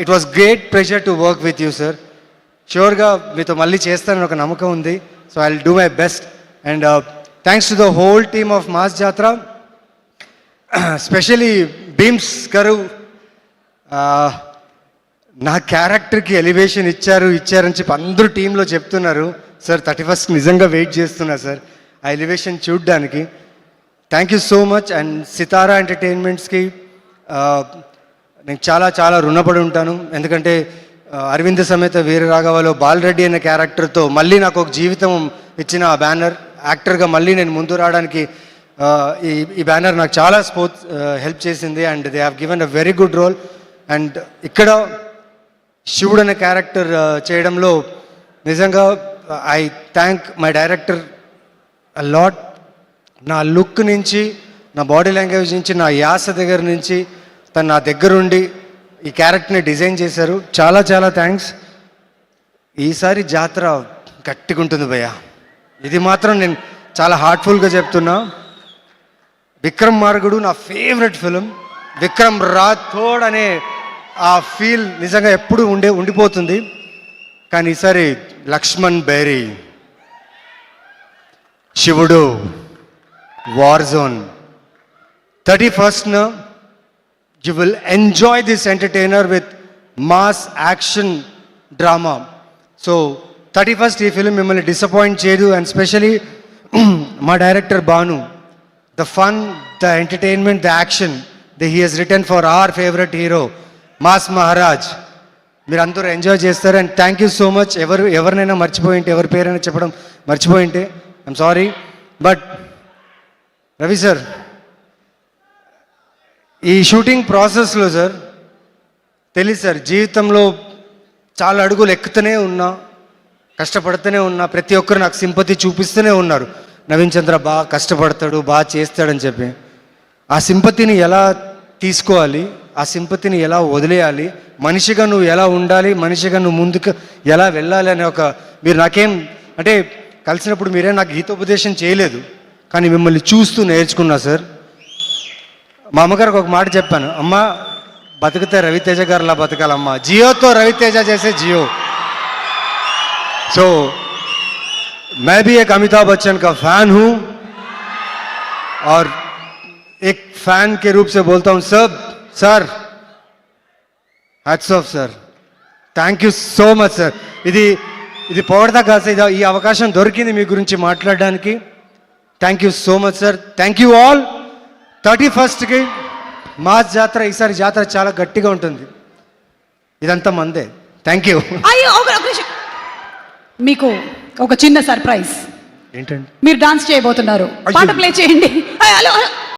It was great pleasure to work with you sir. ష్యూర్గా మీతో మళ్ళీ చేస్తానని ఒక నమ్మకం ఉంది. So I will do my best. And thanks to the whole team of Mass Jathara, specially Bheems గారు నా క్యారెక్టర్కి ఎలివేషన్ ఇచ్చారని చెప్పి అందరూ టీంలో చెప్తున్నారు. సార్ 31st నిజంగా వెయిట్ చేస్తున్నా సార్ ఆ ఎలివేషన్ చూడడానికి. Thank you so much. And Sithara ఎంటర్టైన్మెంట్స్కి నేను చాలా చాలా రుణపడి ఉంటాను. ఎందుకంటే అరవింద సమేత వీర రాఘవలో బాలరెడ్డి అనే క్యారెక్టర్తో మళ్ళీ నాకు ఒక జీవితం ఇచ్చిన ఆ బ్యానర్, యాక్టర్గా మళ్ళీ నేను ముందు రావడానికి ఈ బ్యానర్ నాకు చాలా హెల్ప్ చేసింది. And they have given a very good role. And ఇక్కడ శివుడు అనే క్యారెక్టర్ చేయడంలో నిజంగా I thank my director a lot. నా లుక్ నుంచి, నా బాడీ లాంగ్వేజ్ నుంచి, నా యాస దగ్గర నుంచి తను నా దగ్గరుండి ఈ క్యారెక్టర్ని డిజైన్ చేశారు. చాలా చాలా థ్యాంక్స్. ఈసారి జాతర గట్టిగా ఉంటుంది భయ్య, ఇది మాత్రం నేను చాలా హార్ట్ఫుల్గా చెప్తున్నా. విక్రమ్ మార్గుడు నా ఫేవరెట్ ఫిలిం. విక్రమ్ రాథోడ్ అనే ఆ ఫీల్ నిజంగా ఎప్పుడు ఉండిపోతుంది. కానీ ఈసారి లక్ష్మణ్ బేరీ, శివుడు, war zone. 31st you will enjoy this entertainer with mass action drama. So 31st ఈ ఫిల్మ్ మిమ్మల్ని డిసప్పాయింట్ చేయదు. అండ్ స్పెషలీ మా director Bhanu, the fun, the entertainment, the action that he has written for our favorite hero Mass Maharaj, మీరు అందరూ enjoy చేస్తారు. And thank you so much. ఎవరినైనా మర్చిపోయింటే, ఎవరి పేరైనా చెప్పడం మర్చిపోయింటే I'm sorry. But Ravi sir, ఈ షూటింగ్ ప్రాసెస్లో సార్ తెలియదు సార్, జీవితంలో చాలా అడుగులు ఎక్కుతూనే ఉన్నా, కష్టపడుతూనే ఉన్నా, ప్రతి ఒక్కరు నాకు సింపతి చూపిస్తూనే ఉన్నారు. నవీన్ చంద్ర బాగా కష్టపడతాడు, బాగా చేస్తాడని చెప్పి. ఆ సింపతిని ఎలా తీసుకోవాలి, ఆ సింపతిని ఎలా వదిలేయాలి, మనిషిగా నువ్వు ఎలా ఉండాలి, మనిషిగా నువ్వు ముందుకు ఎలా వెళ్ళాలి అనే ఒక, మీరు నాకేం అంటే కలిసినప్పుడు మీరే నాకు గీతోపదేశం చేయలేదు, కానీ మిమ్మల్ని చూస్తూ నేర్చుకున్నా సార్. మా అమ్మగారికి ఒక మాట చెప్పాను, అమ్మ బతికితే రవితేజ గారిలా బతకాలమ్మా, జియోతో రవితేజ చేసే జియో. సో मैं भी एक अमिताभ बच्चन का फैन हूं और एक फैन के रूप से बोलता हूं sir hats off sir, thank you so much sir. ఇది పొగడతా కాదు సార్, ఈ అవకాశం దొరికింది మీ గురించి మాట్లాడడానికి. Thank you so much sir. Thank you all. 31st mass జాతర, ఈసారి జాతర చాలా గట్టిగా ఉంటుంది. ఇదంతా మందే. Thank you. మీకు ఒక చిన్న సర్ప్రైజ్. ఏంటండి? మీరు డాన్స్ చేయబోతున్నారు, పాట ప్లే చేయండి. హలో